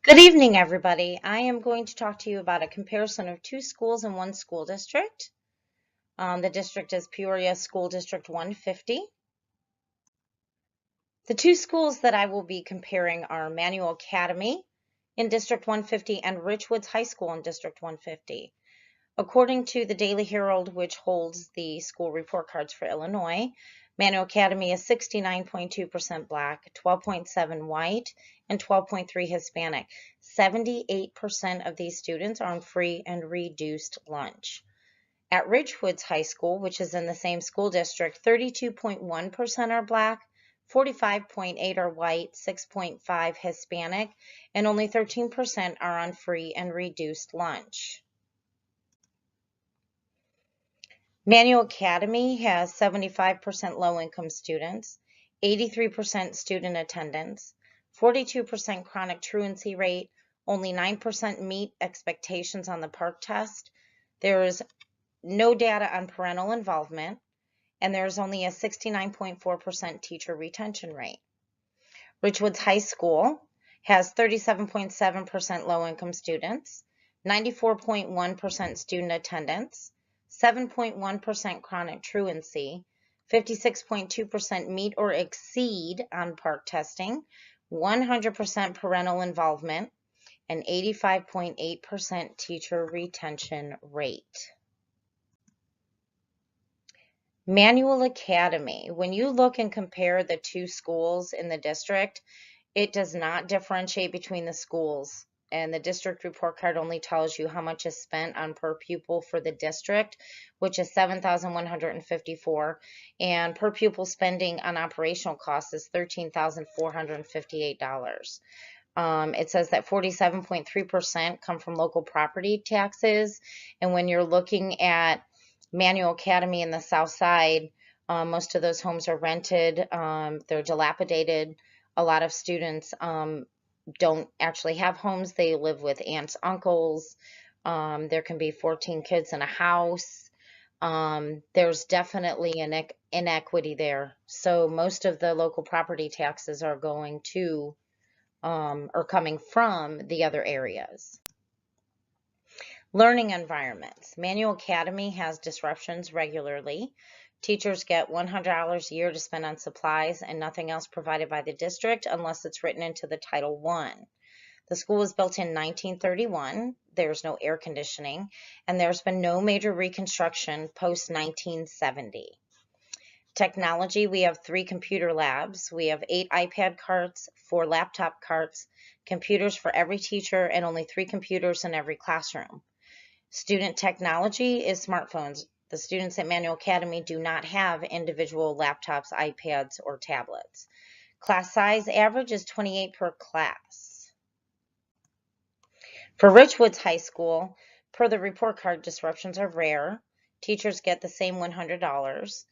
Good evening, everybody. I am going to talk to you about a comparison of two schools in one school district. The district is Peoria School District 150. The two schools that I will be comparing are Manual Academy in District 150 and Richwoods High School in District 150. According to the Daily Herald, which holds the school report cards for Illinois, Manual Academy is 69.2% Black, 12.7% white, and 12.3% Hispanic. 78% of these students are on free and reduced lunch. At Richwoods High School, which is in the same school district, 32.1% are Black, 45.8% are white, 6.5% Hispanic, and only 13% are on free and reduced lunch. Manual Academy has 75% low-income students, 83% student attendance, 42% chronic truancy rate, only 9% meet expectations on the PARCC test. There is no data on parental involvement, and there's only a 69.4% teacher retention rate. Richwoods High School has 37.7% low-income students, 94.1% student attendance, 7.1% chronic truancy, 56.2% meet or exceed on PARCC testing, 100% parental involvement, and 85.8% teacher retention rate. Manual Academy. When you look and compare the two schools in the district, it does not differentiate between the schools. And the district report card only tells you how much is spent on per pupil for the district, which is $7,154, and per pupil spending on operational costs is $13,458. It says that 47.3% come from local property taxes, and when you're looking at Manual Academy in the South Side, most of those homes are rented. They're dilapidated. A lot of students don't actually have homes. They live with aunts, uncles. There can be 14 kids in a house. There's definitely an inequity there. So most of the local property taxes are going to or coming from the other areas. Learning environments. Manual Academy has disruptions regularly. Teachers get $100 a year to spend on supplies and nothing else provided by the district unless it's written into the Title I. The school was built in 1931. There's no air conditioning, and there's been no major reconstruction post-1970. Technology, we have 3 computer labs. We have 8 iPad carts, 4 laptop carts, computers for every teacher, and only 3 computers in every classroom. Student technology is smartphones. The students at Manual Academy do not have individual laptops, iPads, or tablets. Class size average is 28 per class. For Richwoods High School, per the report card, disruptions are rare. Teachers get the same $100.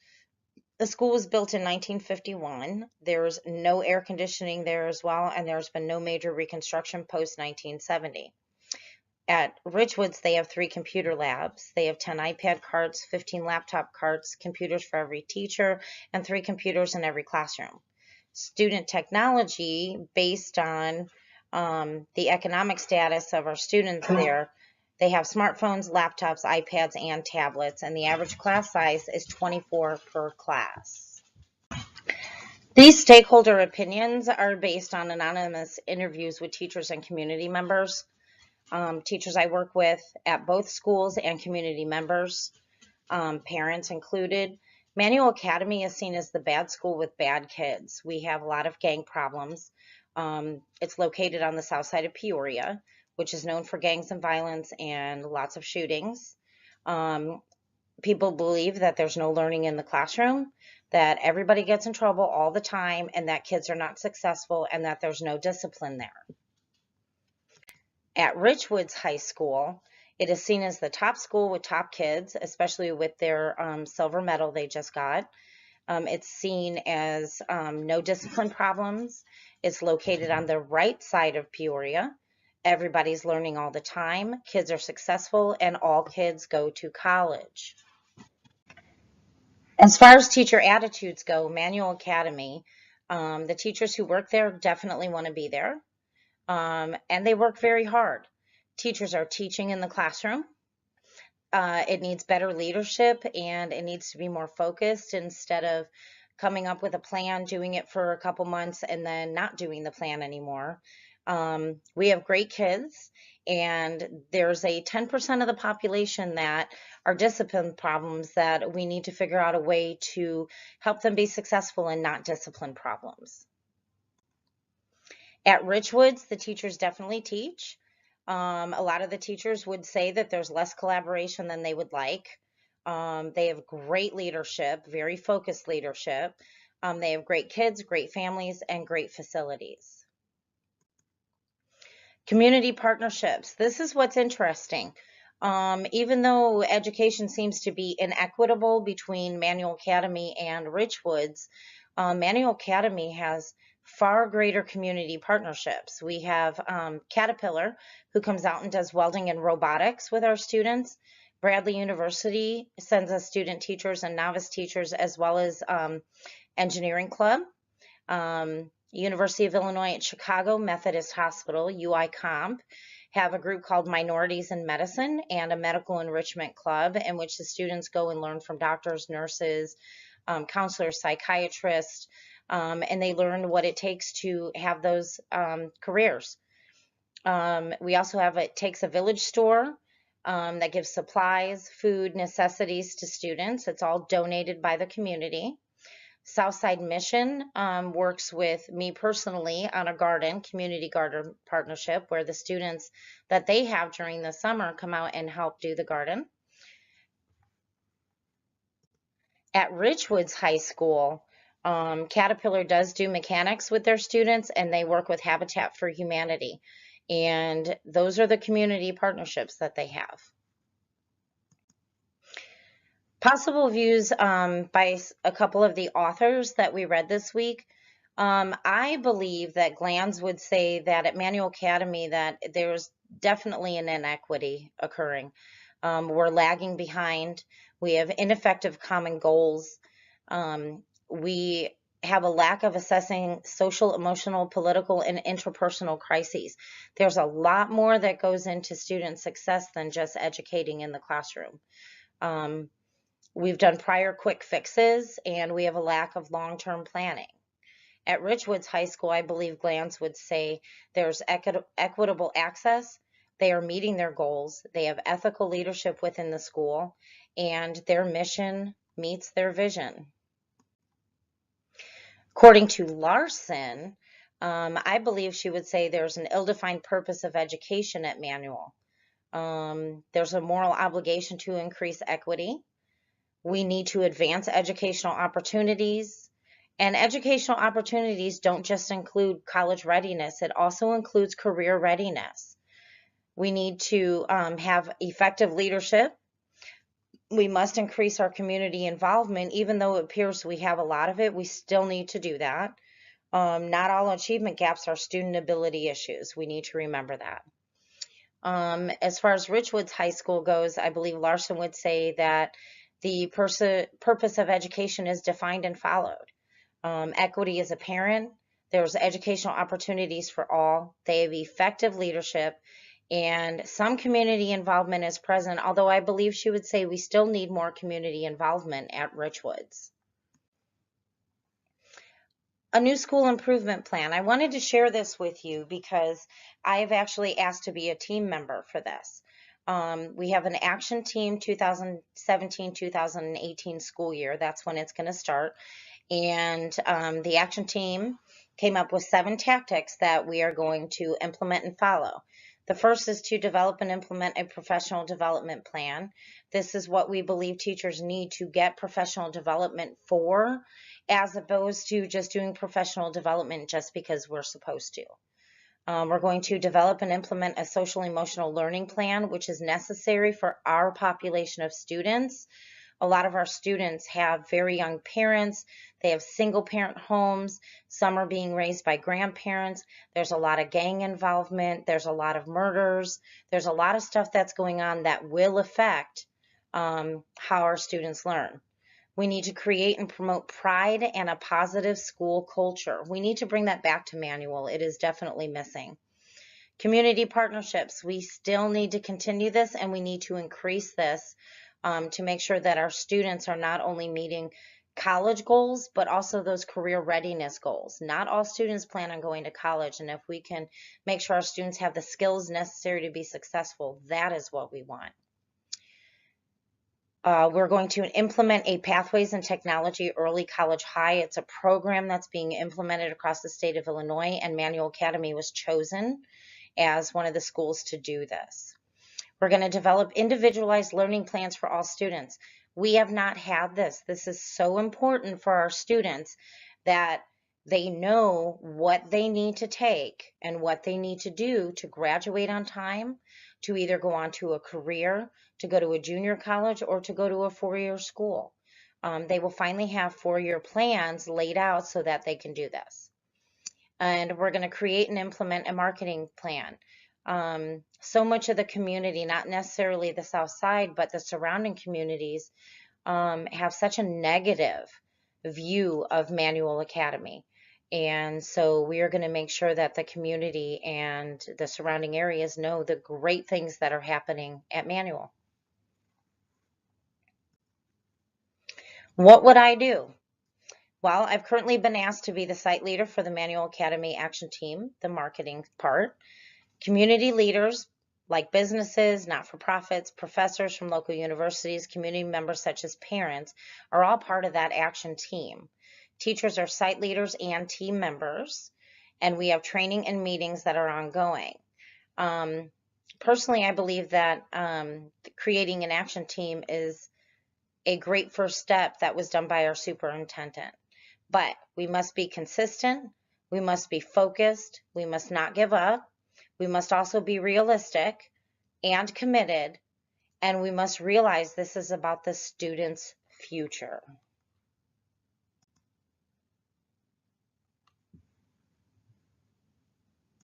The school was built in 1951. There's no air conditioning there as well, and there's been no major reconstruction post-1970. At Richwoods, they have 3 computer labs. They have 10 iPad carts, 15 laptop carts, computers for every teacher, and 3 computers in every classroom. Student technology, based on the economic status of our students there, they have smartphones, laptops, iPads, and tablets, and the average class size is 24 per class. These stakeholder opinions are based on anonymous interviews with teachers and community members. Teachers I work with at both schools and community members, parents included. Manual Academy is seen as the bad school with bad kids. We have a lot of gang problems. It's located on the south side of Peoria, which is known for gangs and violence and lots of shootings. People believe that there's no learning in the classroom, that everybody gets in trouble all the time, and that kids are not successful, and that there's no discipline there. At Richwoods High School, it is seen as the top school with top kids, especially with their silver medal they just got. It's seen as no discipline problems. It's located on the right side of Peoria. Everybody's learning all the time. Kids are successful, and all kids go to college. As far as teacher attitudes go, Manual Academy, the teachers who work there definitely want to be there. and they work very hard. Teachers are teaching in the classroom. It needs better leadership, and it needs to be more focused instead of coming up with a plan, doing it for a couple months, and then not doing the plan anymore. We have great kids, and there's a 10% of the population that are discipline problems that we need to figure out a way to help them be successful and not discipline problems. At Richwoods, the teachers definitely teach. A lot of the teachers would say that there's less collaboration than they would like. They have great leadership, very focused leadership. They have great kids, great families, and great facilities. Community partnerships. This is what's interesting. Even though education seems to be inequitable between Manual Academy and Richwoods, Manual Academy has far greater community partnerships. We have Caterpillar, who comes out and does welding and robotics with our students. Bradley University sends us student teachers and novice teachers, as well as engineering club. University of Illinois at Chicago Methodist Hospital, UI-Comp, have a group called Minorities in Medicine and a medical enrichment club in which the students go and learn from doctors, nurses, counselors, psychiatrists, and they learn what it takes to have those careers. We also have It Takes a Village store that gives supplies, food, necessities to students. It's all donated by the community. Southside Mission works with me personally on a community garden partnership where the students that they have during the summer come out and help do the garden. At Richwoods High School, Caterpillar does do mechanics with their students, and they work with Habitat for Humanity. And those are the community partnerships that they have. Possible views by a couple of the authors that we read this week. I believe that Glanz would say that at Manual Academy that there's definitely an inequity occurring. We're lagging behind. We have ineffective common goals. We have a lack of assessing social, emotional, political, and interpersonal crises. There's a lot more that goes into student success than just educating in the classroom. We've done prior quick fixes, and we have a lack of long-term planning. At Richwoods High School, I believe Glanz would say there's equitable access, they are meeting their goals, they have ethical leadership within the school, and their mission meets their vision. According to Larson, I believe she would say there's an ill-defined purpose of education at Manual. There's a moral obligation to increase equity. We need to advance educational opportunities. And educational opportunities don't just include college readiness, it also includes career readiness. We need to have effective leadership. We must increase our community involvement. Even though it appears we have a lot of it, we still need to do that. Not all achievement gaps are student ability issues. We need to remember that. As far as Richwoods High School goes, I believe Larson would say that the purpose of education is defined and followed. Equity is apparent. There's educational opportunities for all. They have effective leadership, and some community involvement is present, although I believe she would say we still need more community involvement at Richwoods. A new school improvement plan. I wanted to share this with you because I have actually asked to be a team member for this. We have an action team 2017-2018 school year. That's when it's going to start. And the action team came up with 7 tactics that we are going to implement and follow. The first is to develop and implement a professional development plan. This is what we believe teachers need to get professional development for, as opposed to just doing professional development just because we're supposed to. We're going to develop and implement a social emotional learning plan, which is necessary for our population of students. A lot of our students have very young parents. They have single parent homes. Some are being raised by grandparents. There's a lot of gang involvement. There's a lot of murders. There's a lot of stuff that's going on that will affect how our students learn. We need to create and promote pride and a positive school culture. We need to bring that back to Manual. It is definitely missing. Community partnerships, we still need to continue this, and we need to increase this to make sure that our students are not only meeting college goals, but also those career readiness goals. Not all students plan on going to college, and if we can make sure our students have the skills necessary to be successful, that is what we want. We're going to implement a Pathways in Technology Early College High. It's a program that's being implemented across the state of Illinois, and Manual Academy was chosen as one of the schools to do this. We're going to develop individualized learning plans for all students. We have not had this. This is so important for our students that they know what they need to take and what they need to do to graduate on time, to either go on to a career, to go to a junior college, or to go to a four-year school. They will finally have four-year plans laid out so that they can do this. And we're going to create and implement a marketing plan. So much of the community, not necessarily the South Side, but the surrounding communities, have such a negative view of Manual Academy. And so we are going to make sure that the community and the surrounding areas know the great things that are happening at Manual. What would I do? Well, I've currently been asked to be the site leader for the Manual Academy Action Team, the marketing part. Community leaders like businesses, not-for-profits, professors from local universities, community members such as parents are all part of that action team. Teachers are site leaders and team members, and we have training and meetings that are ongoing. Personally, I believe that creating an action team is a great first step that was done by our superintendent. But we must be consistent, we must be focused, we must not give up, we must also be realistic and committed, and we must realize this is about the student's future.